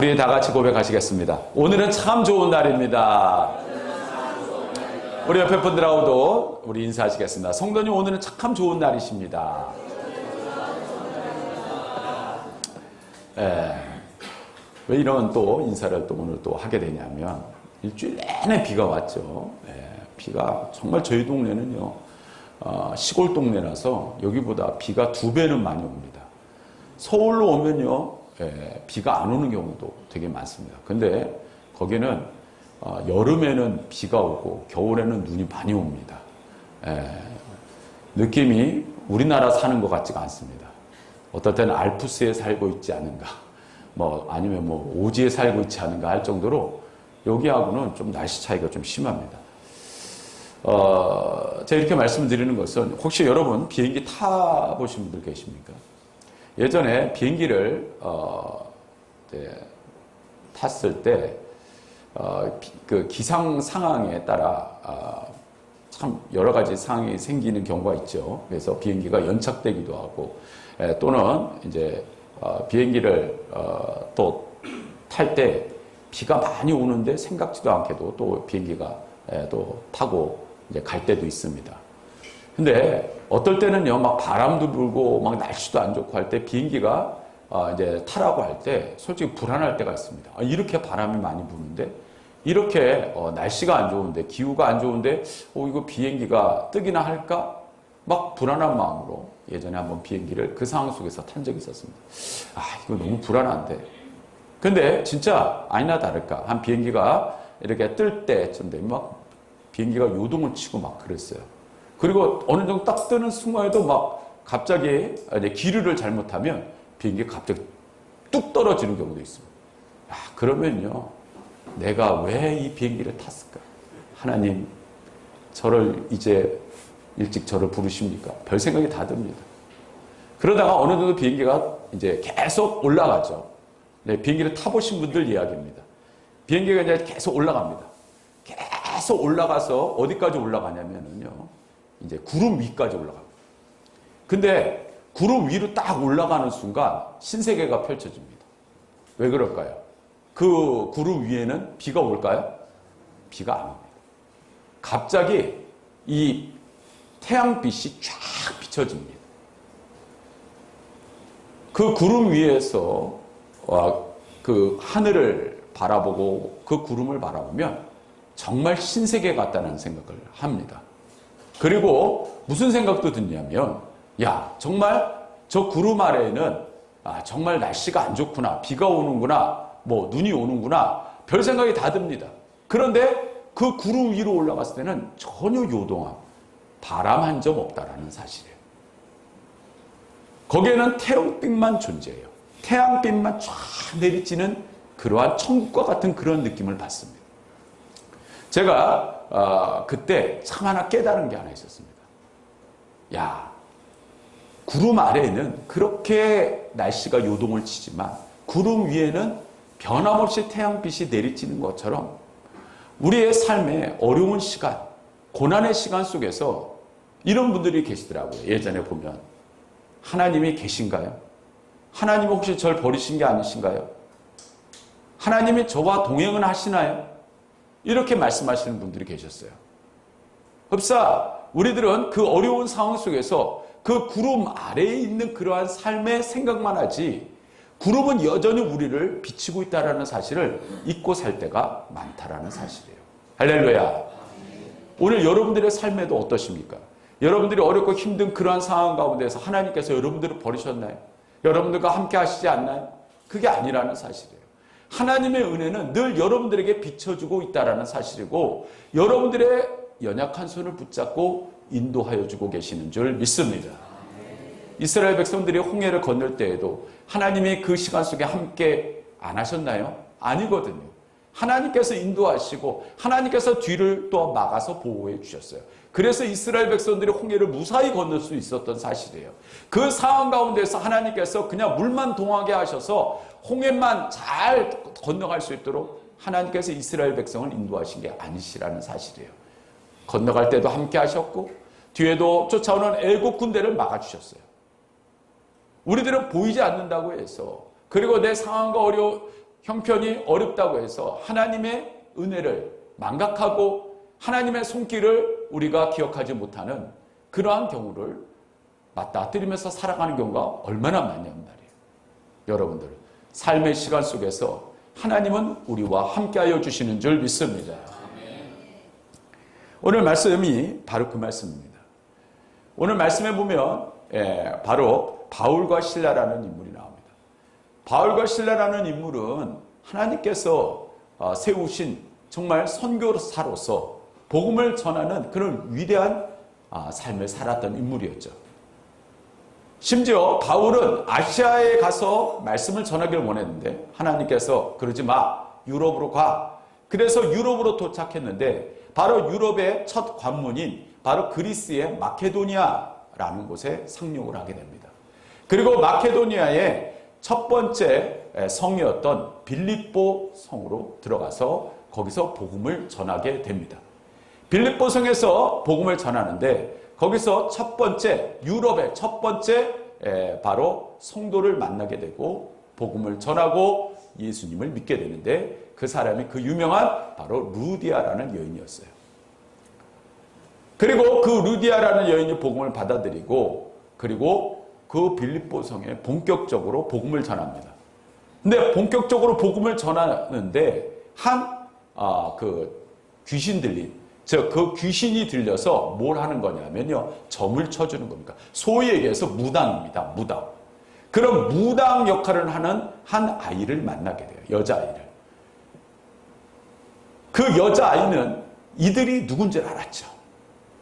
우리 다 같이 고백하시겠습니다. 오늘은 참 좋은 날입니다. 우리 옆에 분들하고도 우리 인사하시겠습니다. 성도님, 오늘은 참 좋은 날이십니다. 왜 이런 또 인사를 또 오늘 또 하게 되냐면, 일주일 내내 비가 왔죠. 비가 정말 저희 동네는요, 시골 동네라서 여기보다 비가 2배는 많이 옵니다. 서울로 오면요, 비가 안 오는 경우도 되게 많습니다. 근데 거기는 여름에는 비가 오고 겨울에는 눈이 많이 옵니다. 느낌이 우리나라 사는 것 같지가 않습니다. 어떨 때는 알프스에 살고 있지 않은가, 아니면 오지에 살고 있지 않은가 할 정도로 여기하고는 좀 날씨 차이가 좀 심합니다. 제가 이렇게 말씀드리는 것은, 혹시 여러분 비행기 타보신 분들 계십니까? 예전에 비행기를 탔을 때 그 기상 상황에 따라 참 여러 가지 상황이 생기는 경우가 있죠. 그래서 비행기가 연착되기도 하고, 또는 이제 비행기를 또 탈 때 비가 많이 오는데 생각지도 않게도 또 비행기가 또 타고 이제 갈 때도 있습니다. 근데 어떨 때는요, 막 바람도 불고 막 날씨도 안 좋고 할 때 비행기가 이제 타라고 할 때 솔직히 불안할 때가 있습니다. 이렇게 바람이 많이 부는데, 이렇게 날씨가 안 좋은데, 기후가 안 좋은데 이거 비행기가 뜨기나 할까? 막 불안한 마음으로 예전에 한번 비행기를 그 상황 속에서 탄 적이 있었습니다. 이거 너무 불안한데. 근데 진짜 아니나 다를까 한 비행기가 이렇게 뜰 때쯤 되면 막 비행기가 요동을 치고 막 그랬어요. 그리고 어느 정도 딱 뜨는 순간에도 막 갑자기 기류를 잘못하면 비행기가 갑자기 뚝 떨어지는 경우도 있습니다. 그러면요, 내가 왜 이 비행기를 탔을까? 하나님, 저를 이제 일찍 저를 부르십니까? 별 생각이 다 듭니다. 그러다가 어느 정도 비행기가 이제 계속 올라가죠. 비행기를 타보신 분들 이야기입니다. 비행기가 이제 계속 올라갑니다. 계속 올라가서 어디까지 올라가냐면요, 이제 구름 위까지 올라갑니다. 근데 구름 위로 딱 올라가는 순간 신세계가 펼쳐집니다. 왜 그럴까요? 그 구름 위에는 비가 올까요? 비가 안 옵니다. 갑자기 이 태양빛이 쫙 비춰집니다. 그 구름 위에서 그 하늘을 바라보고 그 구름을 바라보면 정말 신세계 같다는 생각을 합니다. 그리고 무슨 생각도 드냐면, 정말 저 구름 아래에는 정말 날씨가 안 좋구나, 비가 오는구나, 눈이 오는구나, 별 생각이 다 듭니다. 그런데 그 구름 위로 올라갔을 때는 전혀 요동함, 바람 한 점 없다라는 사실이에요. 거기에는 태양빛만 존재해요. 태양빛만 쫙 내리치는 그러한 천국과 같은 그런 느낌을 받습니다. 제가 그때 참 하나 깨달은 게 하나 있었습니다. 구름 아래에는 그렇게 날씨가 요동을 치지만 구름 위에는 변함없이 태양빛이 내리치는 것처럼 우리의 삶의 어려운 시간, 고난의 시간 속에서 이런 분들이 계시더라고요. 예전에 보면, 하나님이 계신가요? 하나님이 혹시 저를 버리신 게 아니신가요? 하나님이 저와 동행은 하시나요? 이렇게 말씀하시는 분들이 계셨어요. 흡사, 우리들은 그 어려운 상황 속에서 그 구름 아래에 있는 그러한 삶의 생각만 하지, 구름은 여전히 우리를 비치고 있다는 사실을 잊고 살 때가 많다라는 사실이에요. 할렐루야. 오늘 여러분들의 삶에도 어떠십니까? 여러분들이 어렵고 힘든 그러한 상황 가운데서 하나님께서 여러분들을 버리셨나요? 여러분들과 함께 하시지 않나요? 그게 아니라는 사실이에요. 하나님의 은혜는 늘 여러분들에게 비춰주고 있다는 사실이고, 여러분들의 연약한 손을 붙잡고 인도하여 주고 계시는 줄 믿습니다. 이스라엘 백성들이 홍해를 건널 때에도 하나님이 그 시간 속에 함께 안 하셨나요? 아니거든요. 하나님께서 인도하시고 하나님께서 뒤를 또 막아서 보호해 주셨어요. 그래서 이스라엘 백성들이 홍해를 무사히 건널 수 있었던 사실이에요. 그 상황 가운데서 하나님께서 그냥 물만 동하게 하셔서 홍해만 잘 건너갈 수 있도록 하나님께서 이스라엘 백성을 인도하신 게 아니시라는 사실이에요. 건너갈 때도 함께 하셨고 뒤에도 쫓아오는 애국 군대를 막아주셨어요. 우리들은 보이지 않는다고 해서, 그리고 내 상황과 형편이 어렵다고 해서 하나님의 은혜를 망각하고 하나님의 손길을 우리가 기억하지 못하는 그러한 경우를 맞닥뜨리면서 살아가는 경우가 얼마나 많냐는 말이에요. 여러분들, 삶의 시간 속에서 하나님은 우리와 함께하여 주시는 줄 믿습니다. 오늘 말씀이 바로 그 말씀입니다. 오늘 말씀에 보면 바로 바울과 실라라는 인물이 나옵니다. 바울과 실라라는 인물은 하나님께서 세우신 정말 선교사로서 복음을 전하는 그런 위대한 삶을 살았던 인물이었죠. 심지어 바울은 아시아에 가서 말씀을 전하기를 원했는데 하나님께서 그러지 마, 유럽으로 가. 그래서 유럽으로 도착했는데 바로 유럽의 첫 관문인 바로 그리스의 마케도니아라는 곳에 상륙을 하게 됩니다. 그리고 마케도니아의 첫 번째 성이었던 빌립보 성으로 들어가서 거기서 복음을 전하게 됩니다. 빌립보 성에서 복음을 전하는데 거기서 첫 번째, 유럽의 첫 번째 바로 성도를 만나게 되고 복음을 전하고 예수님을 믿게 되는데 그 사람이 그 유명한 바로 루디아라는 여인이었어요. 그리고 그 루디아라는 여인이 복음을 받아들이고 그리고 그 빌립보 성에 본격적으로 복음을 전합니다. 근데 본격적으로 복음을 전하는데 그 귀신 들린, 즉 그 귀신이 들려서 뭘 하는 거냐면요, 점을 쳐주는 겁니다. 소위 얘기해서 무당입니다. 무당. 그런 무당 역할을 하는 한 아이를 만나게 돼요. 여자아이를. 그 여자아이는 이들이 누군지 알았죠.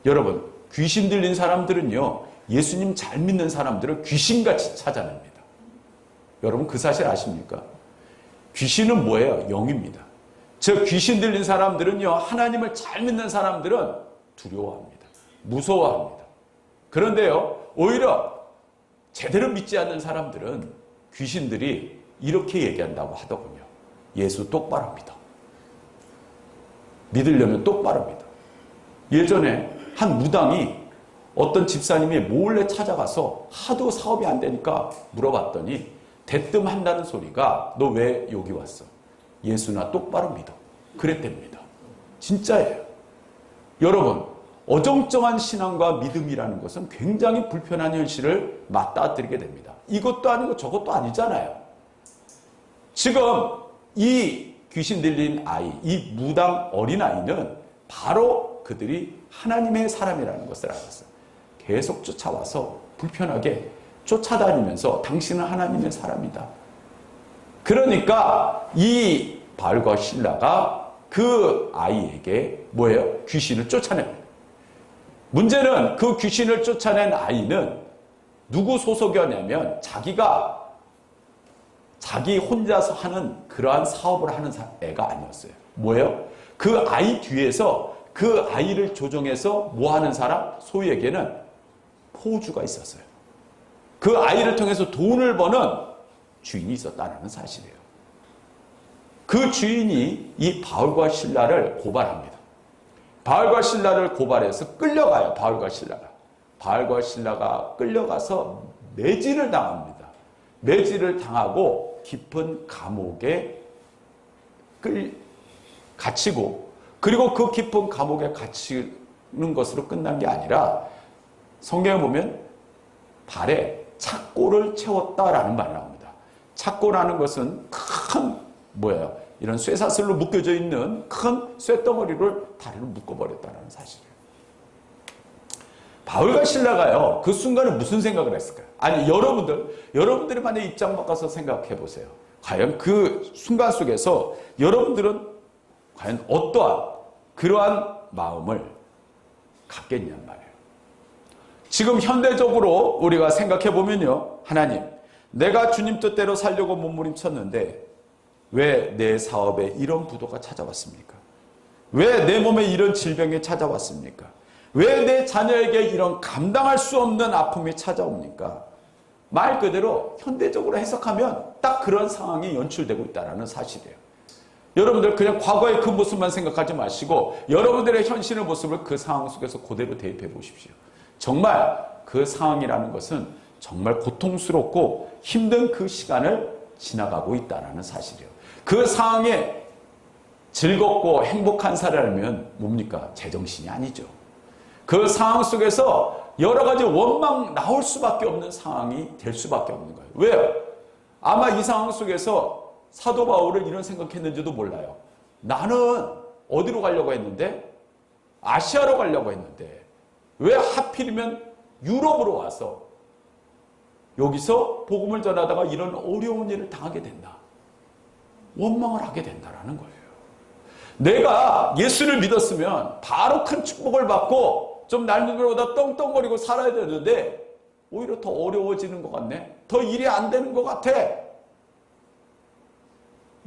여러분, 귀신 들린 사람들은요, 예수님 잘 믿는 사람들을 귀신같이 찾아냅니다. 여러분 그 사실 아십니까? 귀신은 뭐예요? 영입니다. 즉 귀신 들린 사람들은요, 하나님을 잘 믿는 사람들은 두려워합니다. 무서워합니다. 그런데요, 오히려 제대로 믿지 않는 사람들은 귀신들이 이렇게 얘기한다고 하더군요. 예수 똑바로 믿어. 믿으려면 똑바로 믿어. 예전에 한 무당이 어떤 집사님이 몰래 찾아가서 하도 사업이 안 되니까 물어봤더니 대뜸 한다는 소리가 너 왜 여기 왔어? 예수나 똑바로 믿어. 그랬답니다. 진짜예요. 여러분, 어정쩡한 신앙과 믿음이라는 것은 굉장히 불편한 현실을 맞닥뜨리게 됩니다. 이것도 아니고 저것도 아니잖아요. 지금 이 귀신 들린 아이, 이 무당 어린아이는 바로 그들이 하나님의 사람이라는 것을 알았어요. 계속 쫓아와서 불편하게 쫓아다니면서 당신은 하나님의 사람이다. 그러니까 이 바울과 실라가 그 아이에게 뭐예요? 귀신을 쫓아냅니다. 문제는 그 귀신을 쫓아낸 아이는 누구 소속이었냐면 자기 혼자서 하는 그러한 사업을 하는 애가 아니었어요. 뭐예요? 그 아이 뒤에서 그 아이를 조종해서 뭐 하는 사람? 소위 얘기는 포주가 있었어요. 그 아이를 통해서 돈을 버는 주인이 있었다는 사실이에요. 그 주인이 이 바울과 실라를 고발합니다. 바울과 실라를 고발해서 끌려가요. 바울과 실라가 끌려가서 매질을 당합니다. 매질을 당하고 깊은 감옥에 갇히고, 그리고 그 깊은 감옥에 갇히는 것으로 끝난 게 아니라 성경에 보면 발에 착고를 채웠다라는 말이 나옵니다. 착고라는 것은 큰 이런 쇠사슬로 묶여져 있는 큰 쇠덩어리를 다리로 묶어버렸다는 사실이에요. 바울과 실라가요, 그 순간에 무슨 생각을 했을까요? 아니, 여러분들이 만약 입장 바꿔서 생각해 보세요. 과연 그 순간 속에서 여러분들은 과연 어떠한 그러한 마음을 갖겠냔 말이에요. 지금 현대적으로 우리가 생각해 보면요, 하나님, 내가 주님 뜻대로 살려고 몸부림쳤는데 왜 내 사업에 이런 부도가 찾아왔습니까? 왜 내 몸에 이런 질병이 찾아왔습니까? 왜 내 자녀에게 이런 감당할 수 없는 아픔이 찾아옵니까? 말 그대로 현대적으로 해석하면 딱 그런 상황이 연출되고 있다는 사실이에요. 여러분들 그냥 과거의 그 모습만 생각하지 마시고 여러분들의 현실의 모습을 그 상황 속에서 그대로 대입해 보십시오. 정말 그 상황이라는 것은 정말 고통스럽고 힘든 그 시간을 지나가고 있다는 사실이에요. 그 상황에 즐겁고 행복한 사람이면 뭡니까? 제정신이 아니죠. 그 상황 속에서 여러 가지 원망 나올 수밖에 없는 상황이 될 수밖에 없는 거예요. 왜요? 아마 이 상황 속에서 사도 바울은 이런 생각했는지도 몰라요. 나는 어디로 가려고 했는데? 아시아로 가려고 했는데 왜 하필이면 유럽으로 와서 여기서 복음을 전하다가 이런 어려운 일을 당하게 된다. 원망을 하게 된다라는 거예요. 내가 예수를 믿었으면 바로 큰 축복을 받고 좀 날누들보다 떵떵거리고 살아야 되는데 오히려 더 어려워지는 것 같네. 더 일이 안 되는 것 같아.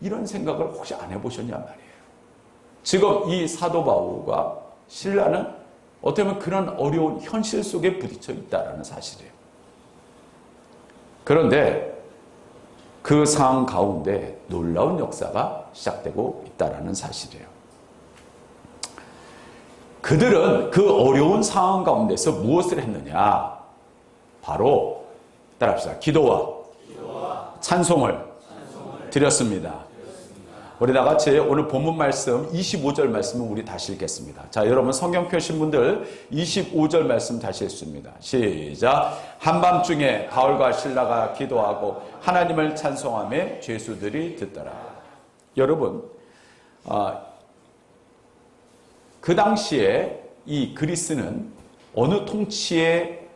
이런 생각을 혹시 안 해보셨냐 말이에요. 지금 이 사도 바울과 신라는 어떻게 보면 그런 어려운 현실 속에 부딪혀 있다는 사실이에요. 그런데 그 상황 가운데 놀라운 역사가 시작되고 있다는 사실이에요. 그들은 그 어려운 상황 가운데서 무엇을 했느냐? 바로 따라합시다. 기도와 찬송을 드렸습니다. 우리 다 같이 오늘 본문 말씀 25절 말씀은 우리 다시 읽겠습니다. 자, 여러분 성경 펴신 분들 25절 말씀 다시 읽습니다. 시작. 한밤중에 바울과 실라가 기도하고 하나님을 찬송하며 죄수들이 듣더라. 여러분, 그 당시에 이 그리스는 어느 통치의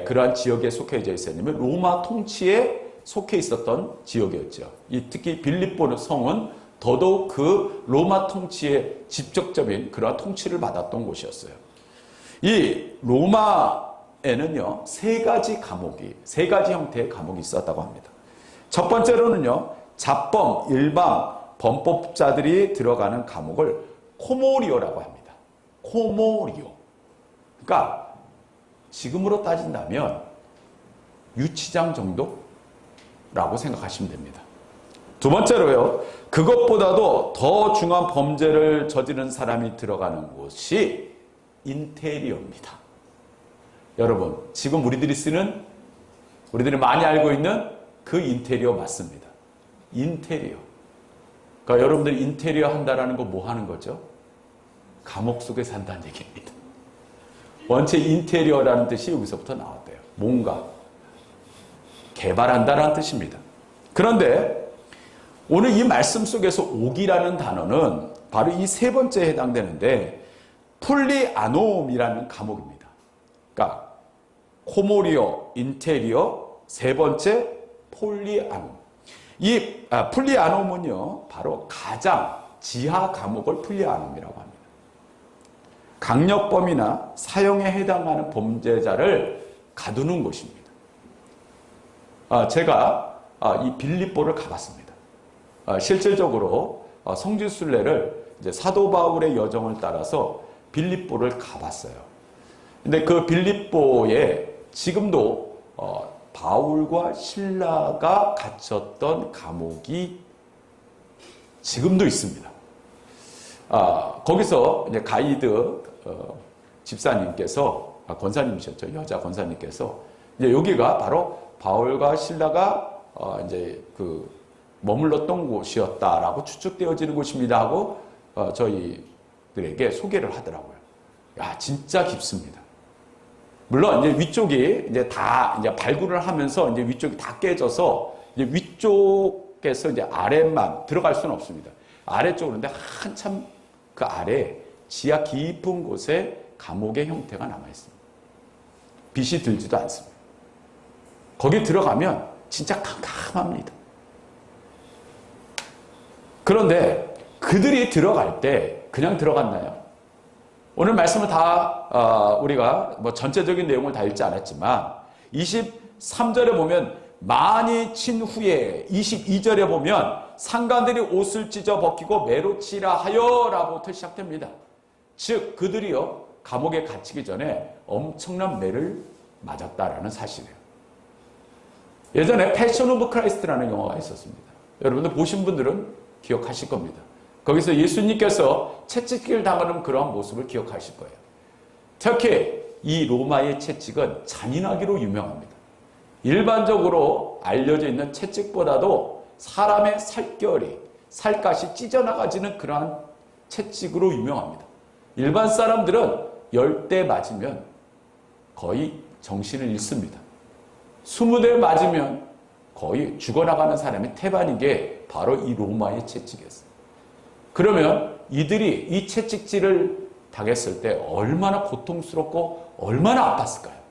그러한 지역에 속해져 있었냐면 로마 통치에 속해 있었던 지역이었죠. 특히 빌립보 성은 더더욱 그 로마 통치의 직접적인 그러한 통치를 받았던 곳이었어요. 이 로마에는요, 세 가지 형태의 감옥이 있었다고 합니다. 첫 번째로는요, 잡범, 일방, 범법자들이 들어가는 감옥을 코모리오라고 합니다. 코모리오. 그러니까 지금으로 따진다면 유치장 정도라고 생각하시면 됩니다. 두 번째로요, 그것보다도 더 중한 범죄를 저지른 사람이 들어가는 곳이 인테리어입니다. 여러분, 지금 우리들이 많이 알고 있는 그 인테리어 맞습니다. 인테리어. 그러니까 여러분들 인테리어 한다라는 거 뭐 하는 거죠? 감옥 속에 산다는 얘기입니다. 원체 인테리어라는 뜻이 여기서부터 나왔대요. 뭔가 개발한다라는 뜻입니다. 그런데 오늘 이 말씀 속에서 옥이라는 단어는 바로 이 세 번째에 해당되는데 풀리아노움이라는 감옥입니다. 그러니까 코모리오, 인테리어, 세 번째 폴리아노움. 이 풀리아노움은요, 바로 가장 지하 감옥을 풀리아노움이라고 합니다. 강력범이나 사형에 해당하는 범죄자를 가두는 곳입니다. 제가 이 빌립보를 가봤습니다. 실질적으로 성지순례를 이제 사도 바울의 여정을 따라서 빌립보를 가봤어요. 근데 그 빌립보에 지금도 바울과 실라가 갇혔던 감옥이 지금도 있습니다. 거기서 이제 가이드 집사님께서 권사님이셨죠. 여자 권사님께서 이제 여기가 바로 바울과 실라가 이제 머물렀던 곳이었다라고 추측되어지는 곳입니다 하고 저희들에게 소개를 하더라고요. 야, 진짜 깊습니다. 물론 이제 위쪽이 이제 다 이제 발굴을 하면서 이제 위쪽이 다 깨져서 이제 위쪽에서 이제 아래만 들어갈 수는 없습니다. 아래쪽으로 근데 한참 그 아래 지하 깊은 곳에 감옥의 형태가 남아 있습니다. 빛이 들지도 않습니다. 거기 들어가면 진짜 캄캄합니다. 그런데 그들이 들어갈 때 그냥 들어갔나요? 오늘 말씀을 다 우리가 뭐 전체적인 내용을 다 읽지 않았지만 23절에 보면 많이 친 후에 22절에 보면 상관들이 옷을 찢어 벗기고 매로 치라 하여 라부터 시작됩니다. 즉 그들이요 감옥에 갇히기 전에 엄청난 매를 맞았다라는 사실이에요. 예전에 패션 오브 크라이스트라는 영화가 있었습니다. 여러분들 보신 분들은 기억하실 겁니다. 거기서 예수님께서 채찍질 당하는 그러한 모습을 기억하실 거예요. 특히 이 로마의 채찍은 잔인하기로 유명합니다. 일반적으로 알려져 있는 채찍보다도 사람의 살결이, 살갗이 찢어나가지는 그러한 채찍으로 유명합니다. 일반 사람들은 10대 맞으면 거의 정신을 잃습니다. 20대 맞으면 거의 죽어나가는 사람이 태반인 게 바로 이 로마의 채찍이었어요. 그러면 이들이 이 채찍질을 당했을 때 얼마나 고통스럽고 얼마나 아팠을까요?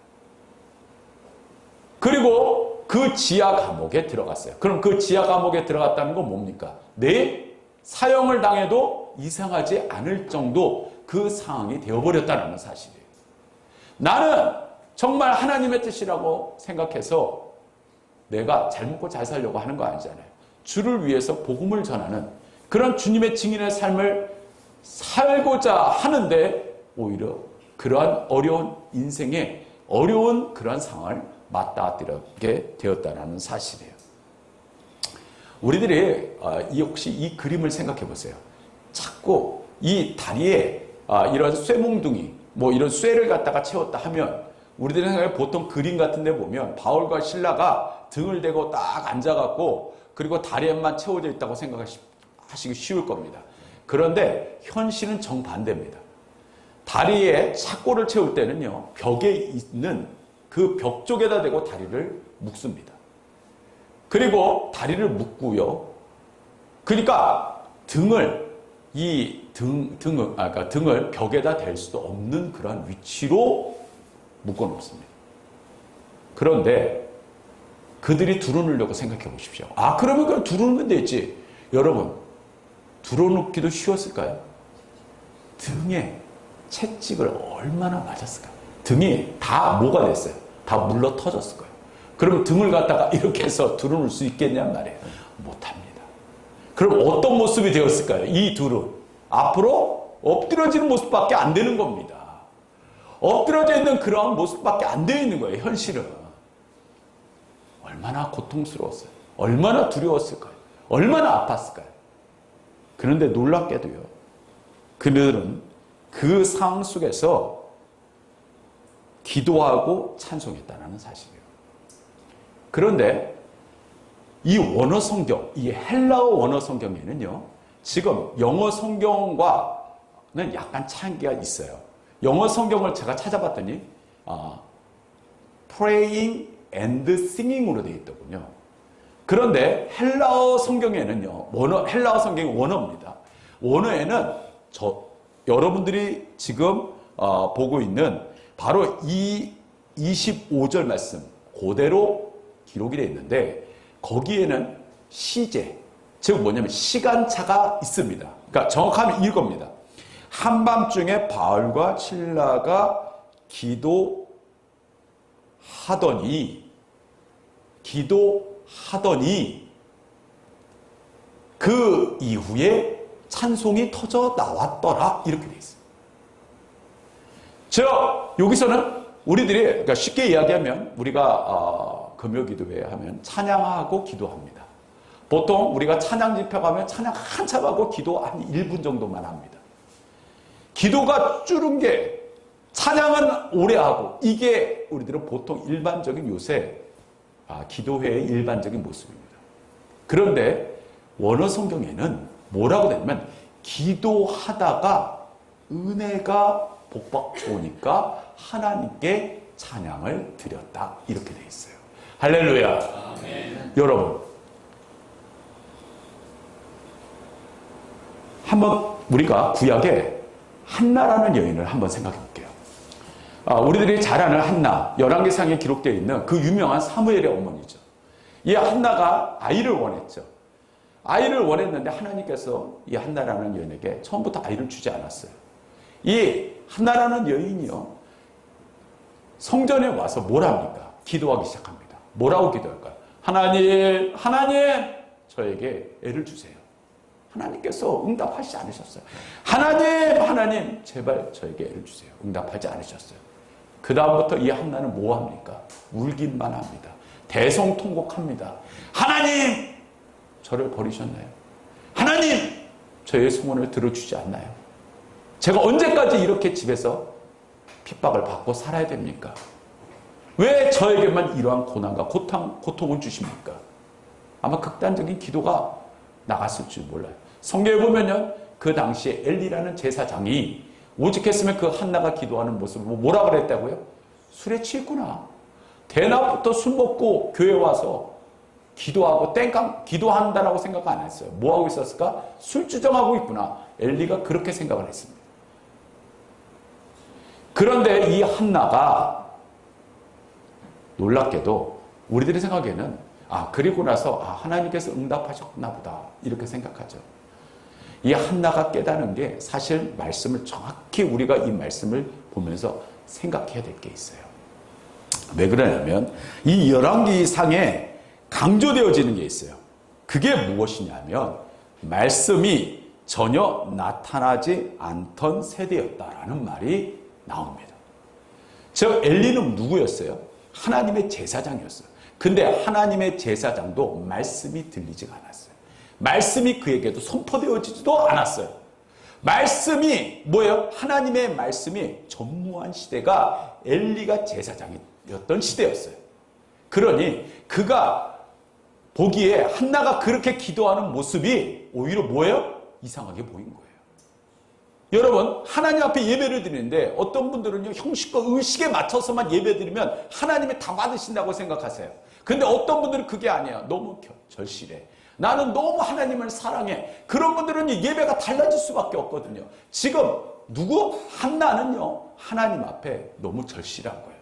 그리고 그 지하 감옥에 들어갔어요. 그럼 그 지하 감옥에 들어갔다는 건 뭡니까? 내 사형을 당해도 이상하지 않을 정도 그 상황이 되어버렸다는 사실이에요. 나는 정말 하나님의 뜻이라고 생각해서 내가 잘 먹고 잘 살려고 하는 거 아니잖아요. 주를 위해서 복음을 전하는 그런 주님의 증인의 삶을 살고자 하는데 오히려 그러한 어려운 인생의 어려운 그러한 상황을 맞닥뜨리게 되었다는 사실이에요. 우리들이 혹시 이 그림을 생각해 보세요. 자꾸 이 다리에 이런 쇠몽둥이 뭐 이런 쇠를 갖다가 채웠다 하면 우리들의 생각에 보통 그림 같은 데 보면 바울과 실라가 등을 대고 딱 앉아갖고 그리고 다리에만 채워져 있다고 생각하시기 쉬울 겁니다. 그런데 현실은 정반대입니다. 다리에 착고를 채울 때는요, 벽에 있는 그 벽 쪽에다 대고 다리를 묶습니다. 그리고 다리를 묶고요. 그러니까 등을 그러니까 등을 벽에다 댈 수도 없는 그런 위치로 묶어 놓습니다. 그런데 그들이 두루누려고 생각해 보십시오. 그러면 그냥 두루누면 되지. 여러분, 두루눕기도 쉬웠을까요? 등에 채찍을 얼마나 맞았을까요? 등이 다 뭐가 됐어요? 다 물러 터졌을 거예요. 그럼 등을 갖다가 이렇게 해서 두루눌 수 있겠냔 말이에요. 못합니다. 그럼 어떤 모습이 되었을까요? 이 둘은 앞으로 엎드려지는 모습밖에 안 되는 겁니다. 엎드려져 있는 그러한 모습밖에 안 되어 있는 거예요. 현실은. 얼마나 고통스러웠어요. 얼마나 두려웠을까요? 얼마나 아팠을까요? 그런데 놀랍게도요, 그들은 그 상황 속에서 기도하고 찬송했다는 사실이에요. 그런데 이 원어 성경, 이 헬라어 원어 성경에는요, 지금 영어 성경과는 약간 차이가 있어요. 영어 성경을 제가 찾아봤더니 praying and singing으로 되어 있더군요. 그런데 헬라어 성경에는요, 헬라어 성경이 원어입니다. 원어에는 여러분들이 지금 보고 있는 바로 이 25절 말씀 그대로 기록이 되어 있는데 거기에는 시제, 즉 뭐냐면 시간차가 있습니다. 그러니까 정확하면 이겁니다. 한밤중에 바울과 실라가 기도하더니 그 이후에 찬송이 터져 나왔더라 이렇게 되어 있습니다. 즉 여기서는 우리들이 그러니까 쉽게 이야기하면 우리가 금요기도회 하면 찬양하고 기도합니다. 보통 우리가 찬양 집회 가면 찬양 한참 하고 기도 한 1분 정도만 합니다. 기도가 줄은 게 찬양은 오래 하고 이게 우리들은 보통 일반적인 요새 기도회의 일반적인 모습입니다. 그런데 원어 성경에는 뭐라고 되냐면 기도하다가 은혜가 복받고 오니까 하나님께 찬양을 드렸다 이렇게 되어 있어요. 할렐루야. 아멘. 여러분 한번 우리가 구약에 한나라는 여인을 한번 생각해 볼게요. 우리들이 잘 아는 한나, 열왕기상에 기록되어 있는 그 유명한 사무엘의 어머니죠. 이 한나가 아이를 원했죠. 아이를 원했는데 하나님께서 이 한나라는 여인에게 처음부터 아이를 주지 않았어요. 이 한나라는 여인이요, 성전에 와서 뭘 합니까? 기도하기 시작합니다. 뭐라고 기도할까요? 하나님, 저에게 애를 주세요. 하나님께서 응답하시지 않으셨어요. 하나님, 제발 저에게 애를 주세요. 응답하지 않으셨어요. 그 다음부터 이 한나는 뭐 합니까? 울기만 합니다. 대성통곡합니다. 하나님, 저를 버리셨나요? 하나님, 저의 소원을 들어주지 않나요? 제가 언제까지 이렇게 집에서 핍박을 받고 살아야 됩니까? 왜 저에게만 이러한 고난과 고통을 주십니까? 아마 극단적인 기도가 나갔을 줄 몰라요. 성경에 보면요, 그 당시에 엘리라는 제사장이 오죽했으면 그 한나가 기도하는 모습을 뭐라 그랬다고요? 술에 취했구나. 대낮부터 술 먹고 교회 와서 기도하고 땡깡 기도한다라고 생각 안 했어요. 뭐 하고 있었을까? 술주정하고 있구나. 엘리가 그렇게 생각을 했습니다. 그런데 이 한나가 놀랍게도 우리들의 생각에는 그리고 나서 하나님께서 응답하셨나 보다 이렇게 생각하죠. 이 한나가 깨닫는 게 사실 말씀을 정확히 우리가 이 말씀을 보면서 생각해야 될 게 있어요. 왜 그러냐면 이 열왕기상에 강조되어지는 게 있어요. 그게 무엇이냐면 말씀이 전혀 나타나지 않던 세대였다라는 말이 나옵니다. 즉 엘리는 누구였어요? 하나님의 제사장이었어요. 근데 하나님의 제사장도 말씀이 들리지가 않았어요. 말씀이 그에게도 선포되어지지도 않았어요. 말씀이 뭐예요? 하나님의 말씀이 전무한 시대가 엘리가 제사장이었던 시대였어요. 그러니 그가 보기에 한나가 그렇게 기도하는 모습이 오히려 뭐예요? 이상하게 보인 거예요. 여러분, 하나님 앞에 예배를 드리는데 어떤 분들은요, 형식과 의식에 맞춰서만 예배 드리면 하나님이 다 받으신다고 생각하세요. 근데 어떤 분들은 그게 아니에요. 너무 절실해. 나는 너무 하나님을 사랑해. 그런 분들은 예배가 달라질 수밖에 없거든요. 지금 누구? 한나는요, 하나님 앞에 너무 절실한 거예요.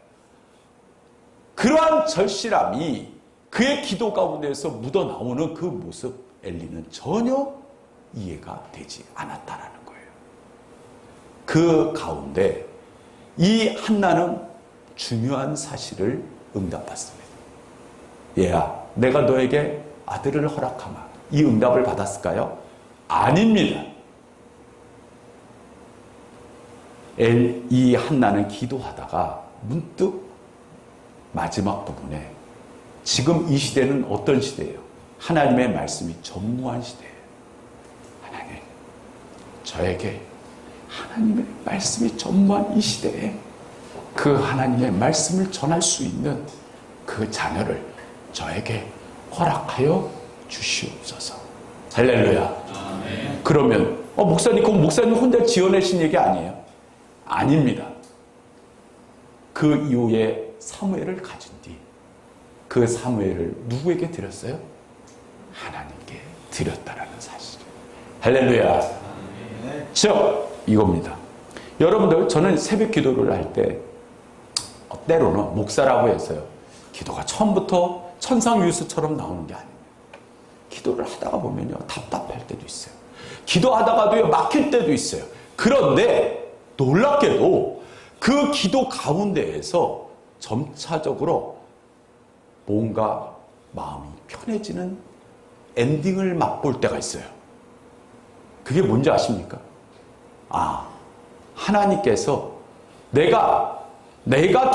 그러한 절실함이 그의 기도 가운데에서 묻어나오는 그 모습, 엘리는 전혀 이해가 되지 않았다라는 거예요. 그 가운데 이 한나는 중요한 사실을 응답받습니다. 얘야, 내가 너에게 아들을 허락하마. 이 응답을 받았을까요? 아닙니다. 이 한나는 기도하다가 문득 마지막 부분에 지금 이 시대는 어떤 시대예요? 하나님의 말씀이 전무한 시대예요. 하나님, 저에게 하나님의 말씀이 전무한 이 시대에 그 하나님의 말씀을 전할 수 있는 그 자녀를 저에게 허락하여 주시옵소서. 할렐루야. 아멘. 그러면 목사님, 그건 목사님 혼자 지어내신 얘기 아니에요? 아닙니다. 그 이후에 사무엘을 가진 뒤 그 사무엘을 누구에게 드렸어요? 하나님께 드렸다라는 사실이에요. 할렐루야. 즉 이겁니다. 여러분들, 저는 새벽 기도를 할 때 때로는 목사라고 해서요, 기도가 처음부터 천상유수처럼 나오는 게 아닙니다. 기도를 하다가 보면요, 답답할 때도 있어요. 기도하다가도요, 막힐 때도 있어요. 그런데 놀랍게도 그 기도 가운데에서 점차적으로 뭔가 마음이 편해지는 엔딩을 맛볼 때가 있어요. 그게 뭔지 아십니까? 하나님께서 내가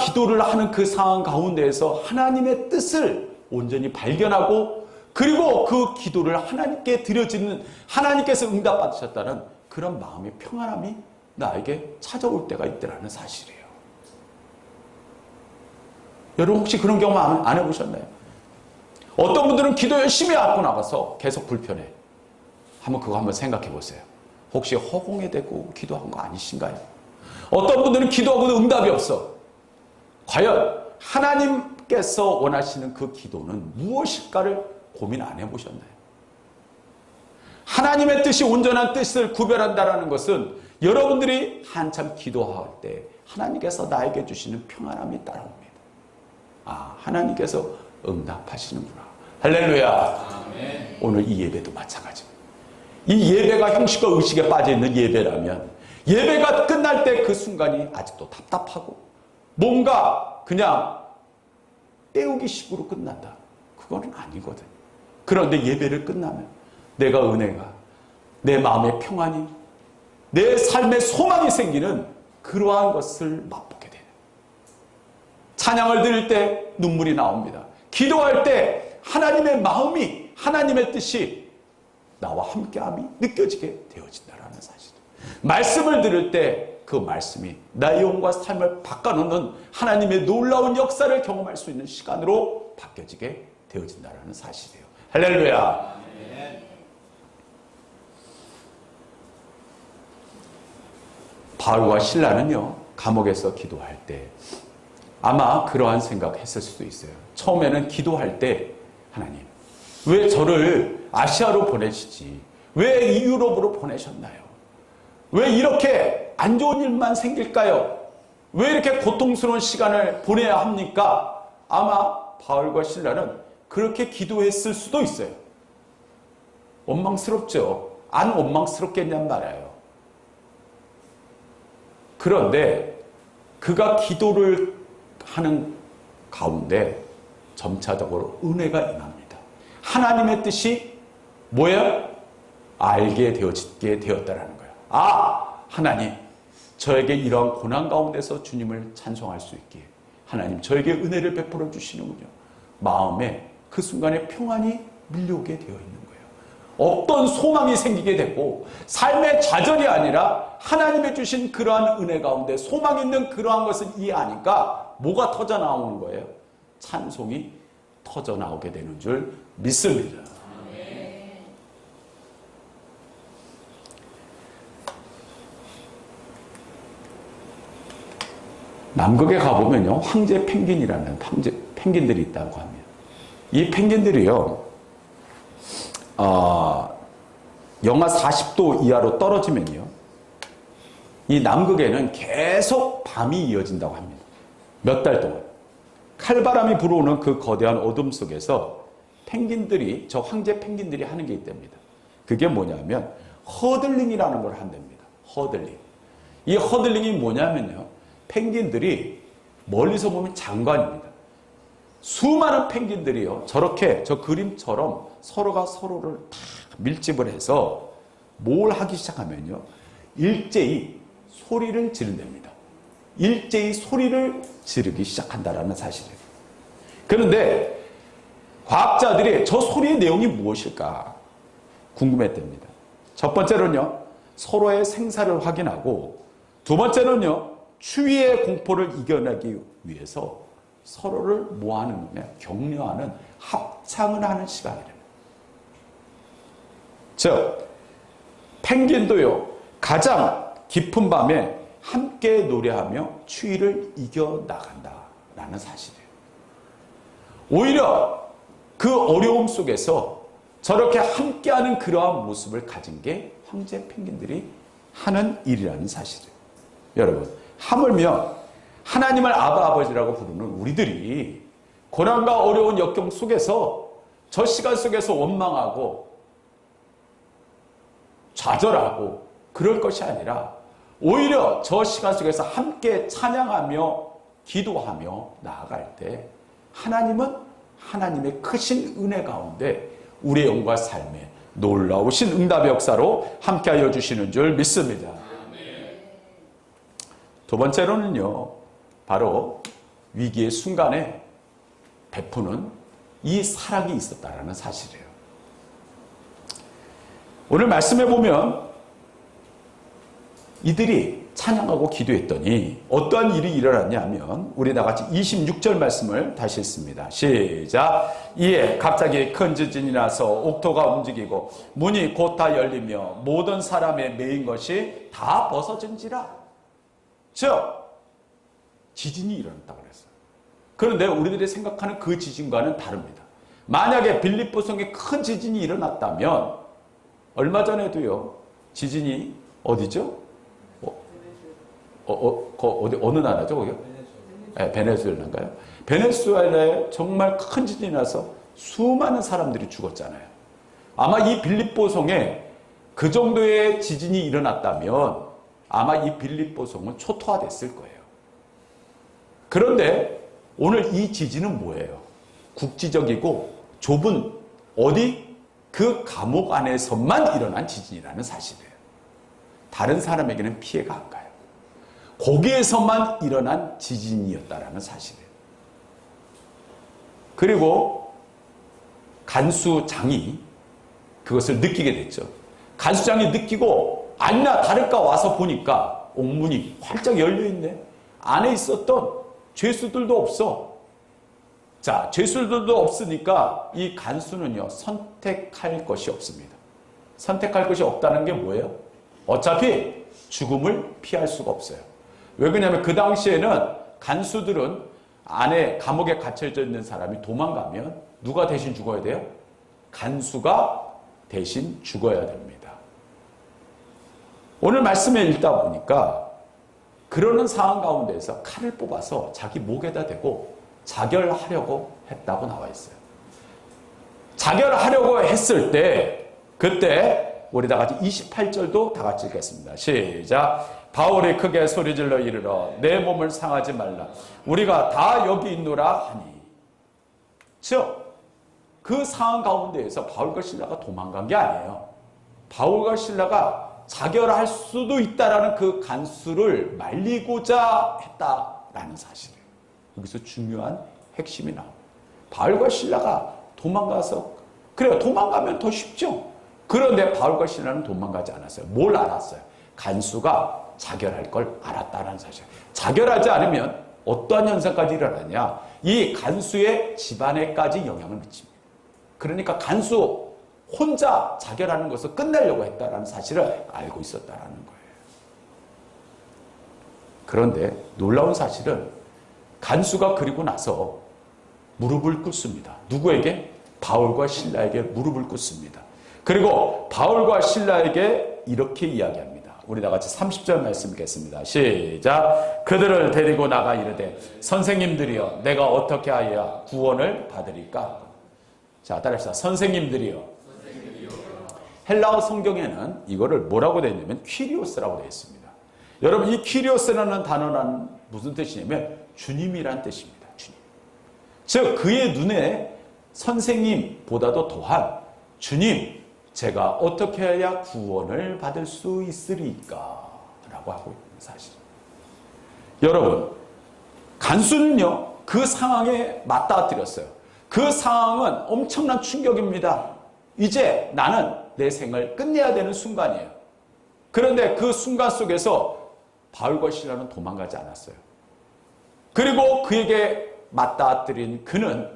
기도를 하는 그 상황 가운데에서 하나님의 뜻을 온전히 발견하고, 그리고 그 기도를 하나님께 드려지는, 하나님께서 응답받으셨다는 그런 마음의 평안함이 나에게 찾아올 때가 있더라는 사실이에요. 여러분, 혹시 그런 경험 안 해보셨나요? 어떤 분들은 기도 열심히 하고 나가서 계속 불편해. 그거 한번 생각해 보세요. 혹시 허공에 대고 기도한 거 아니신가요? 어떤 분들은 기도하고도 응답이 없어. 과연 하나님께서 원하시는 그 기도는 무엇일까를 고민 안 해보셨나요? 하나님의 뜻이 온전한 뜻을 구별한다는 것은 여러분들이 한참 기도할 때 하나님께서 나에게 주시는 평안함이 따라옵니다. 하나님께서 응답하시는구나. 할렐루야. 아멘. 오늘 이 예배도 마찬가지입니다. 이 예배가 형식과 의식에 빠져있는 예배라면 예배가 끝날 때 그 순간이 아직도 답답하고 뭔가 그냥 때우기 식으로 끝난다. 그거는 아니거든. 그런데 예배를 끝나면 내가 은혜가, 내 마음의 평안이, 내 삶의 소망이 생기는 그러한 것을 맛보게 돼요. 찬양을 드릴 때 눈물이 나옵니다. 기도할 때 하나님의 마음이, 하나님의 뜻이 나와 함께함이 느껴지게 되어진다는 사실이에요. 말씀을 들을 때 그 말씀이 나의 영과 삶을 바꿔놓는 하나님의 놀라운 역사를 경험할 수 있는 시간으로 바뀌어지게 되어진다는 사실이에요. 할렐루야. 바울과 실라는요, 감옥에서 기도할 때 아마 그러한 생각했을 수도 있어요. 처음에는 기도할 때 하나님, 왜 저를 아시아로 보내시지? 왜 이 유럽으로 보내셨나요? 왜 이렇게 안 좋은 일만 생길까요? 왜 이렇게 고통스러운 시간을 보내야 합니까? 아마 바울과 실라는 그렇게 기도했을 수도 있어요. 원망스럽죠. 안 원망스럽겠냔 말이에요. 그런데 그가 기도를 하는 가운데 점차적으로 은혜가 임합니다. 하나님의 뜻이 뭐예요? 알게 되어지게 되었다라는 거예요. 아, 하나님, 저에게 이러한 고난 가운데서 주님을 찬송할 수 있게 하나님 저에게 은혜를 베풀어 주시는군요. 마음에 그 순간에 평안이 밀려오게 되어 있는 거예요. 어떤 소망이 생기게 되고 삶의 좌절이 아니라 하나님의 주신 그러한 은혜 가운데 소망 있는 그러한 것을 이해하니까 뭐가 터져 나오는 거예요? 찬송이 터져 나오게 되는 줄 믿습니다. 남극에 가보면요, 황제 펭귄이라는 펭귄들이 있다고 합니다. 이 펭귄들이요, 영하 40도 이하로 떨어지면요, 이 남극에는 계속 밤이 이어진다고 합니다. 몇 달 동안. 칼바람이 불어오는 그 거대한 어둠 속에서 펭귄들이, 저 황제 펭귄들이 하는 게 있답니다. 그게 뭐냐면, 허들링이라는 걸 한답니다. 허들링. 이 허들링이 뭐냐면요, 펭귄들이 멀리서 보면 장관입니다. 수많은 펭귄들이요, 저렇게 저 그림처럼 서로가 서로를 다 밀집을 해서 뭘 하기 시작하면요, 일제히 소리를 지른답니다. 일제히 소리를 지르기 시작한다라는 사실이에요. 그런데 과학자들이 저 소리의 내용이 무엇일까 궁금했답니다. 첫 번째로는요, 서로의 생사를 확인하고, 두 번째는요, 추위의 공포를 이겨내기 위해서 서로를 뭐하는 거냐, 격려하는, 합창을 하는 시간이랍니다. 즉, 펭귄도요, 가장 깊은 밤에 함께 노래하며 추위를 이겨나간다라는 사실이에요. 오히려 그 어려움 속에서 저렇게 함께하는 그러한 모습을 가진 게 황제 펭귄들이 하는 일이라는 사실이에요. 여러분, 하물며 하나님을 아바 아버지라고 부르는 우리들이 고난과 어려운 역경 속에서 저 시간 속에서 원망하고 좌절하고 그럴 것이 아니라 오히려 저 시간 속에서 함께 찬양하며 기도하며 나아갈 때 하나님은 하나님의 크신 은혜 가운데 우리의 영과 삶에 놀라우신 응답의 역사로 함께하여 주시는 줄 믿습니다. 두 번째로는요, 바로 위기의 순간에 베푸는 이 사랑이 있었다라는 사실이에요. 오늘 말씀해 보면 이들이 찬양하고 기도했더니 어떠한 일이 일어났냐면, 우리 다같이 26절 말씀을 다시 읽습니다. 시작. 이에 갑자기 큰 지진이 나서 옥토가 움직이고 문이 곧 다 열리며 모든 사람의 매인 것이 다 벗어진지라. 즉, 지진이 일어났다고 그랬어요. 그런데 우리들이 생각하는 그 지진과는 다릅니다. 만약에 빌립보성에 큰 지진이 일어났다면, 얼마 전에도요, 지진이 어디죠? 어느 나라죠, 거기요? 네, 베네수엘라인가요? 베네수엘라에 정말 큰 지진이 나서 수많은 사람들이 죽었잖아요. 아마 이 빌립보성에 그 정도의 지진이 일어났다면 아마 이 빌립보성은 초토화됐을 거예요. 그런데 오늘 이 지진은 뭐예요? 국지적이고 좁은 어디? 그 감옥 안에서만 일어난 지진이라는 사실이에요. 다른 사람에게는 피해가 안 가요. 거기에서만 일어난 지진이었다라는 사실이에요. 그리고 간수장이 그것을 느끼게 됐죠. 간수장이 느끼고 아니나 다를까 와서 보니까 옥문이 활짝 열려있네. 안에 있었던 죄수들도 없어. 자, 죄수들도 없으니까 이 간수는요, 선택할 것이 없습니다. 선택할 것이 없다는 게 뭐예요? 어차피 죽음을 피할 수가 없어요. 왜 그러냐면 그 당시에는 간수들은 안에 감옥에 갇혀져 있는 사람이 도망가면 누가 대신 죽어야 돼요? 간수가 대신 죽어야 됩니다. 오늘 말씀을 읽다 보니까 그러는 상황 가운데에서 칼을 뽑아서 자기 목에다 대고 자결하려고 했다고 나와 있어요. 자결하려고 했을 때 그때 우리 다 같이 28절도 다 같이 읽겠습니다. 시작. 바울이 크게 소리질러 이르러 내 몸을 상하지 말라. 우리가 다 여기 있노라 하니. 즉 그 상황 가운데에서 바울과 실라가 도망간 게 아니에요. 바울과 실라가 자결할 수도 있다라는 그 간수를 말리고자 했다라는 사실이에요. 여기서 중요한 핵심이 나옵니다. 바울과 실라가 도망가서 그래요. 도망가면 더 쉽죠. 그런데 바울과 실라는 도망가지 않았어요. 뭘 알았어요? 간수가 자결할 걸 알았다는 사실. 자결하지 않으면 어떠한 현상까지 일어나냐? 이 간수의 집안에까지 영향을 미칩니다. 그러니까 간수 혼자 자결하는 것을 끝내려고 했다는 사실을 알고 있었다는 거예요. 그런데 놀라운 사실은 간수가 그리고 나서 무릎을 꿇습니다. 누구에게? 바울과 실라에게 무릎을 꿇습니다. 그리고 바울과 실라에게 이렇게 이야기합니다. 우리 다 같이 30절 말씀 읽겠습니다. 시작. 그들을 데리고 나가 이르되 선생님들이여 내가 어떻게 하여야 구원을 받으리까? 자, 따라합시다. 선생님들이요. 헬라어 성경에는 이거를 뭐라고 되어 있냐면 퀴리오스라고 되어 있습니다. 여러분 이 퀴리오스라는 단어는 무슨 뜻이냐면 주님이란 뜻입니다. 주님. 즉 그의 눈에 선생님보다도 더한 주님, 제가 어떻게 해야 구원을 받을 수 있으리까? 라고 하고 있는 사실. 여러분 간수는요 그 상황에 맞닥뜨렸어요. 그 상황은 엄청난 충격입니다. 이제 나는 내 생을 끝내야 되는 순간이에요. 그런데 그 순간 속에서 바울과 실라는 도망가지 않았어요. 그리고 그에게 맞닥뜨린 그는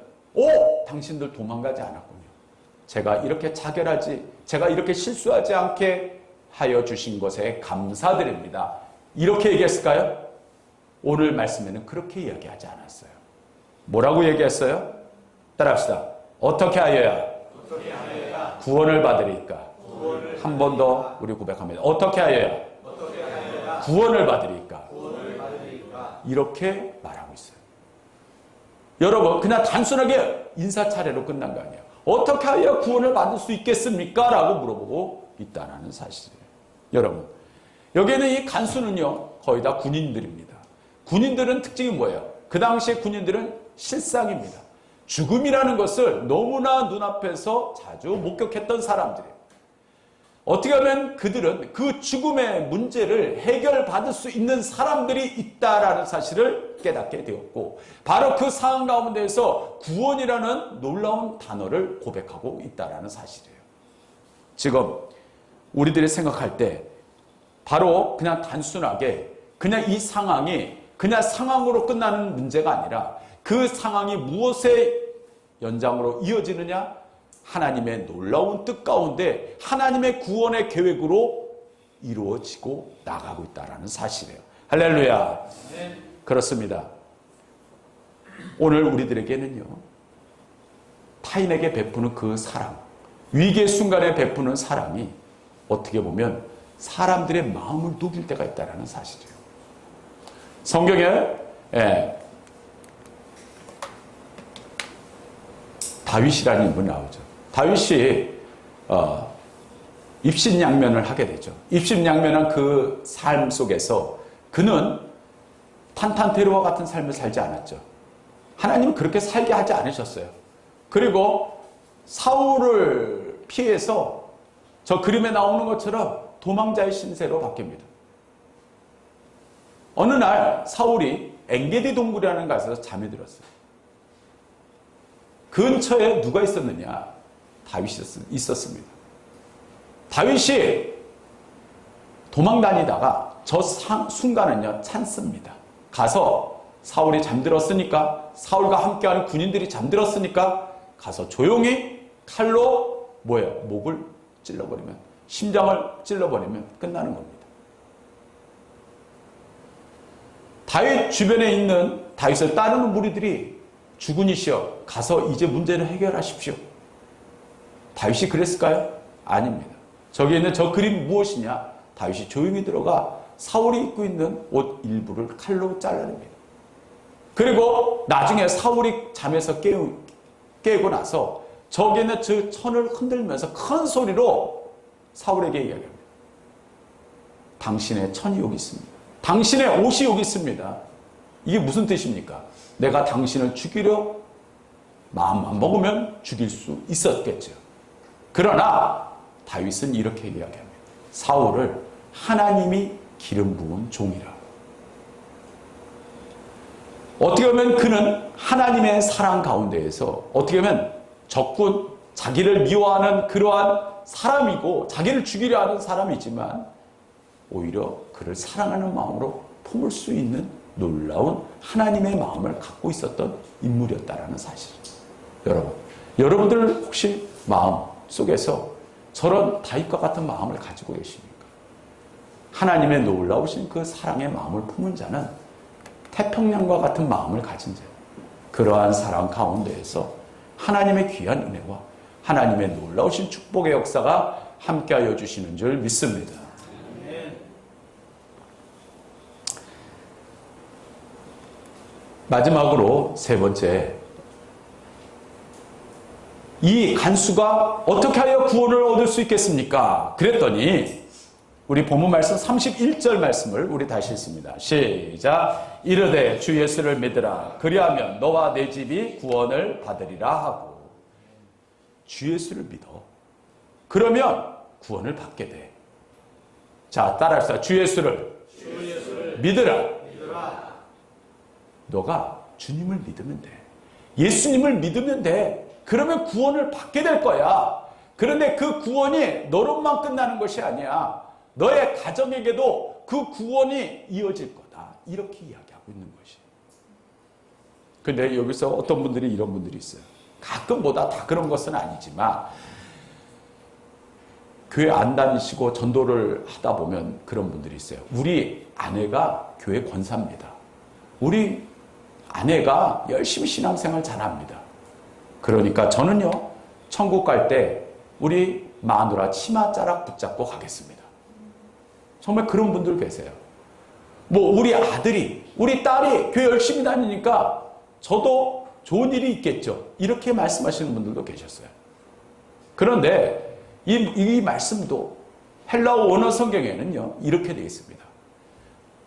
당신들 도망가지 않았군요. 제가 이렇게 제가 이렇게 실수하지 않게 하여 주신 것에 감사드립니다. 이렇게 얘기했을까요? 오늘 말씀에는 그렇게 이야기하지 않았어요. 뭐라고 얘기했어요? 따라합시다. 어떻게 하여야 구원을 받으리까? 한 번 더 우리 고백합니다. 어떻게 하여야 구원을 받으리까? 이렇게 말하고 있어요. 여러분 그냥 단순하게 인사차례로 끝난 거 아니에요. 어떻게 하여야 구원을 받을 수 있겠습니까? 라고 물어보고 있다는 사실이에요. 여러분 여기에는 이 간수는요 거의 다 군인들입니다. 군인들은 특징이 뭐예요? 그 당시에 군인들은 실상입니다. 죽음이라는 것을 너무나 눈앞에서 자주 목격했던 사람들이에요. 어떻게 하면 그들은 그 죽음의 문제를 해결받을 수 있는 사람들이 있다라는 사실을 깨닫게 되었고 바로 그 상황 가운데에서 구원이라는 놀라운 단어를 고백하고 있다라는 사실이에요. 지금 우리들이 생각할 때 바로 그냥 단순하게 그냥 이 상황이 그냥 상황으로 끝나는 문제가 아니라 그 상황이 무엇의 연장으로 이어지느냐? 하나님의 놀라운 뜻 가운데 하나님의 구원의 계획으로 이루어지고 나가고 있다는 사실이에요. 할렐루야. 네. 그렇습니다. 오늘 우리들에게는요. 타인에게 베푸는 그 사랑, 위기의 순간에 베푸는 사랑이 어떻게 보면 사람들의 마음을 녹일 때가 있다는 사실이에요. 성경에 다윗이라는 인물이 나오죠. 다윗이 입신양면을 하게 되죠. 입신양면한 그 삶 속에서 그는 탄탄테르와 같은 삶을 살지 않았죠. 하나님은 그렇게 살게 하지 않으셨어요. 그리고 사울을 피해서 저 그림에 나오는 것처럼 도망자의 신세로 바뀝니다. 어느 날 사울이 엔게디 동굴이라는 곳에서 잠이 들었어요. 근처에 누가 있었느냐? 다윗이 있었습니다. 다윗이 도망 다니다가 저 순간은요 찬스입니다. 가서 사울이 잠들었으니까 사울과 함께하는 군인들이 잠들었으니까 가서 조용히 칼로 목을 찔러버리면 심장을 찔러버리면 끝나는 겁니다. 다윗 주변에 있는 다윗을 따르는 무리들이 주군이시여 가서 이제 문제를 해결하십시오. 다윗이 그랬을까요? 아닙니다. 저기 있는 저 그림 무엇이냐? 다윗이 조용히 들어가 사울이 입고 있는 옷 일부를 칼로 잘라냅니다. 그리고 나중에 사울이 잠에서 깨고 나서 저기 있는 저 천을 흔들면서 큰 소리로 사울에게 이야기합니다. 당신의 천이 여기 있습니다. 당신의 옷이 여기 있습니다. 이게 무슨 뜻입니까? 내가 당신을 죽이려 마음만 먹으면 죽일 수 있었겠죠. 그러나 다윗은 이렇게 이야기합니다. 사울을 하나님이 기름 부은 종이라. 어떻게 보면 그는 하나님의 사랑 가운데에서 어떻게 보면 적군, 자기를 미워하는 그러한 사람이고 자기를 죽이려 하는 사람이지만 오히려 그를 사랑하는 마음으로 품을 수 있는 놀라운 하나님의 마음을 갖고 있었던 인물이었다라는 사실. 여러분들 혹시 마음 속에서 저런 다윗과 같은 마음을 가지고 계십니까? 하나님의 놀라우신 그 사랑의 마음을 품은 자는 태평양과 같은 마음을 가진 자, 그러한 사랑 가운데에서 하나님의 귀한 은혜와 하나님의 놀라우신 축복의 역사가 함께하여 주시는 줄 믿습니다. 마지막으로 세 번째, 이 간수가 어떻게 하여 구원을 얻을 수 있겠습니까? 그랬더니 우리 본문 말씀 31절 말씀을 우리 다시 읽습니다. 시작. 이르되 주 예수를 믿으라. 그리하면 너와 내 집이 구원을 받으리라 하고. 주 예수를 믿어. 그러면 구원을 받게 돼. 자, 따라합시다. 주 예수를 믿으라. 너가 주님을 믿으면 돼. 예수님을 믿으면 돼. 그러면 구원을 받게 될 거야. 그런데 그 구원이 너로만 끝나는 것이 아니야. 너의 가정에게도 그 구원이 이어질 거다. 이렇게 이야기하고 있는 것이. 근데 여기서 어떤 분들이 이런 분들이 있어요. 가끔보다 다 그런 것은 아니지만 교회 안 다니시고 전도를 하다 보면 그런 분들이 있어요. 우리 아내가 교회 권사입니다. 우리 아내가 열심히 신앙생활 잘합니다. 그러니까 저는요, 천국 갈 때 우리 마누라 치맛자락 붙잡고 가겠습니다. 정말 그런 분들 계세요. 뭐 우리 아들이, 우리 딸이 교회 열심히 다니니까 저도 좋은 일이 있겠죠. 이렇게 말씀하시는 분들도 계셨어요. 그런데 이 말씀도 헬라어 원어 성경에는요, 이렇게 되어 있습니다.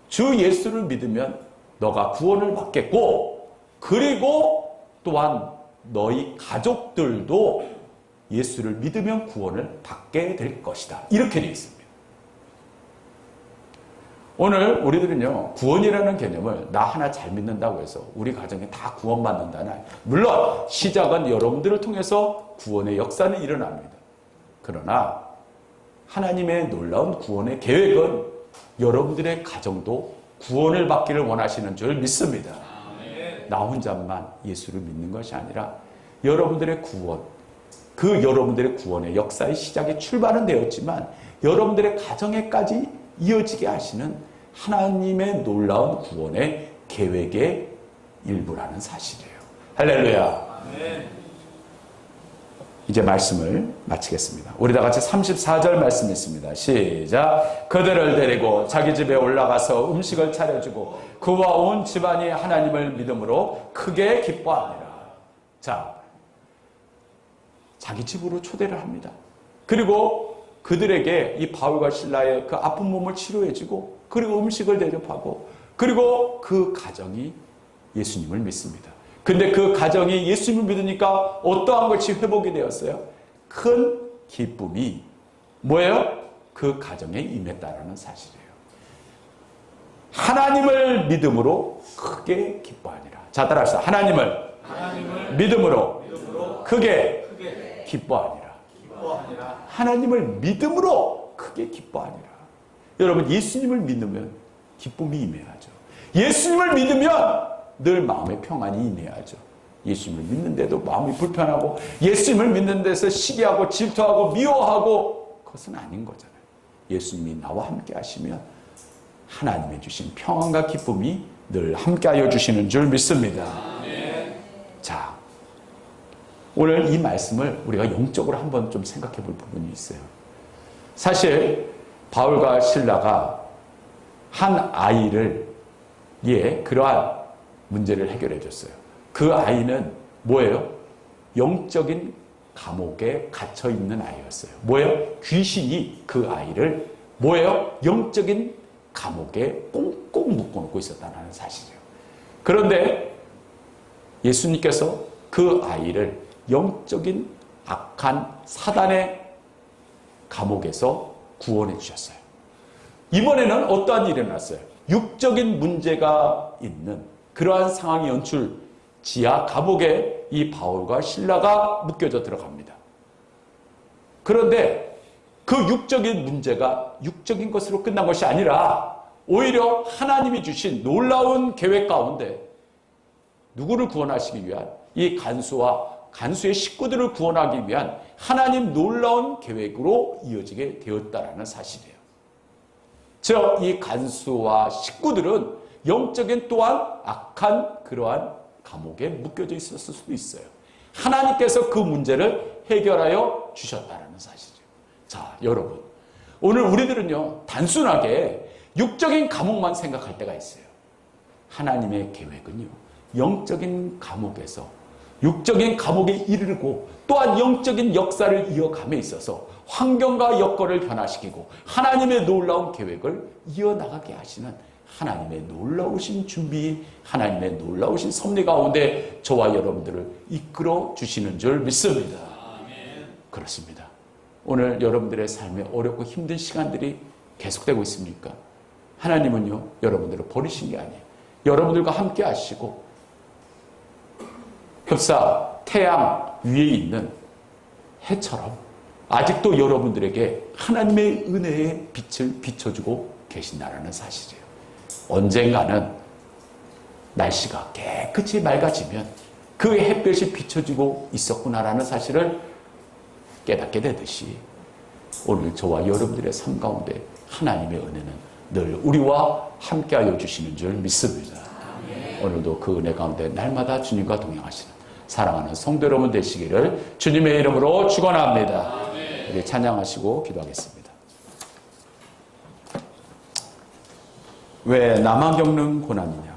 주 예수를 믿으면 너가 구원을 받겠고, 그리고 또한 너희 가족들도 예수를 믿으면 구원을 받게 될 것이다. 이렇게 되어 있습니다. 오늘 우리들은요, 구원이라는 개념을 나 하나 잘 믿는다고 해서 우리 가정에 다 구원받는다는, 물론 시작은 여러분들을 통해서 구원의 역사는 일어납니다. 그러나 하나님의 놀라운 구원의 계획은 여러분들의 가정도 구원을 받기를 원하시는 줄 믿습니다. 나 혼자만 예수를 믿는 것이 아니라 여러분들의 구원, 그 여러분들의 구원의 역사의 시작의 출발은 되었지만 여러분들의 가정에까지 이어지게 하시는 하나님의 놀라운 구원의 계획의 일부라는 사실이에요. 할렐루야. 아멘. 이제 말씀을 마치겠습니다. 우리 다 같이 34절 말씀 있습니다. 시작. 그들을 데리고 자기 집에 올라가서 음식을 차려주고 그와 온 집안이 하나님을 믿음으로 크게 기뻐하니라. 자, 자기 집으로 초대를 합니다. 그리고 그들에게 이 바울과 실라의 그 아픈 몸을 치료해주고, 그리고 음식을 대접하고, 그리고 그 가정이 예수님을 믿습니다. 근데 그 가정이 예수님을 믿으니까 어떠한 것이 회복이 되었어요? 큰 기쁨이 뭐예요? 그 가정에 임했다라는 사실이에요. 하나님을 믿음으로 크게 기뻐하니라. 자, 따라합시다. 하나님을 믿음으로 크게 기뻐하니라. 하나님을 믿음으로 크게 기뻐하니라. 여러분, 예수님을 믿으면 기쁨이 임해야죠. 예수님을 믿으면 늘 마음의 평안이 임해야죠. 예수님을 믿는데도 마음이 불편하고, 예수님을 믿는 데서 시기하고 질투하고 미워하고 그것은 아닌 거잖아요. 예수님이 나와 함께 하시면 하나님의 주신 평안과 기쁨이 늘 함께하여 주시는 줄 믿습니다. 자, 오늘 이 말씀을 우리가 영적으로 한번 좀 생각해 볼 부분이 있어요. 사실 바울과 실라가 한 아이를 그러한 문제를 해결해 줬어요. 그 아이는 뭐예요? 영적인 감옥에 갇혀 있는 아이였어요. 뭐예요? 귀신이 그 아이를 뭐예요? 영적인 감옥에 꽁꽁 묶어놓고 있었다는 사실이에요. 그런데 예수님께서 그 아이를 영적인 악한 사단의 감옥에서 구원해 주셨어요. 이번에는 어떠한 일이 일어났어요? 육적인 문제가 있는 그러한 상황이 연출 지하 감옥에 이 바울과 실라가 묶여져 들어갑니다. 그런데 그 육적인 문제가 육적인 것으로 끝난 것이 아니라 오히려 하나님이 주신 놀라운 계획 가운데 누구를 구원하시기 위한 이 간수의 식구들을 구원하기 위한 하나님 놀라운 계획으로 이어지게 되었다라는 사실이에요. 즉, 이 간수와 식구들은 영적인 또한 악한 그러한 감옥에 묶여져 있었을 수도 있어요. 하나님께서 그 문제를 해결하여 주셨다는 사실이에요. 자, 여러분, 오늘 우리들은요 단순하게 육적인 감옥만 생각할 때가 있어요. 하나님의 계획은요 영적인 감옥에서 육적인 감옥에 이르고 또한 영적인 역사를 이어감에 있어서 환경과 여건을 변화시키고 하나님의 놀라운 계획을 이어나가게 하시는 하나님의 놀라우신 준비, 하나님의 놀라우신 섭리 가운데 저와 여러분들을 이끌어 주시는 줄 믿습니다. 그렇습니다. 오늘 여러분들의 삶에 어렵고 힘든 시간들이 계속되고 있습니까? 하나님은요 여러분들을 버리신 게 아니에요. 여러분들과 함께 하시고 흡사 태양 위에 있는 해처럼 아직도 여러분들에게 하나님의 은혜의 빛을 비춰주고 계신다는 사실이에요. 언젠가는 날씨가 깨끗이 맑아지면 그 햇볕이 비춰지고 있었구나라는 사실을 깨닫게 되듯이 오늘 저와 여러분들의 삶 가운데 하나님의 은혜는 늘 우리와 함께하여 주시는 줄 믿습니다. 오늘도 그 은혜 가운데 날마다 주님과 동행하시는 사랑하는 성도 여러분 되시기를 주님의 이름으로 축원합니다. 우리 찬양하시고 기도하겠습니다. 왜 나만 겪는 고난이냐?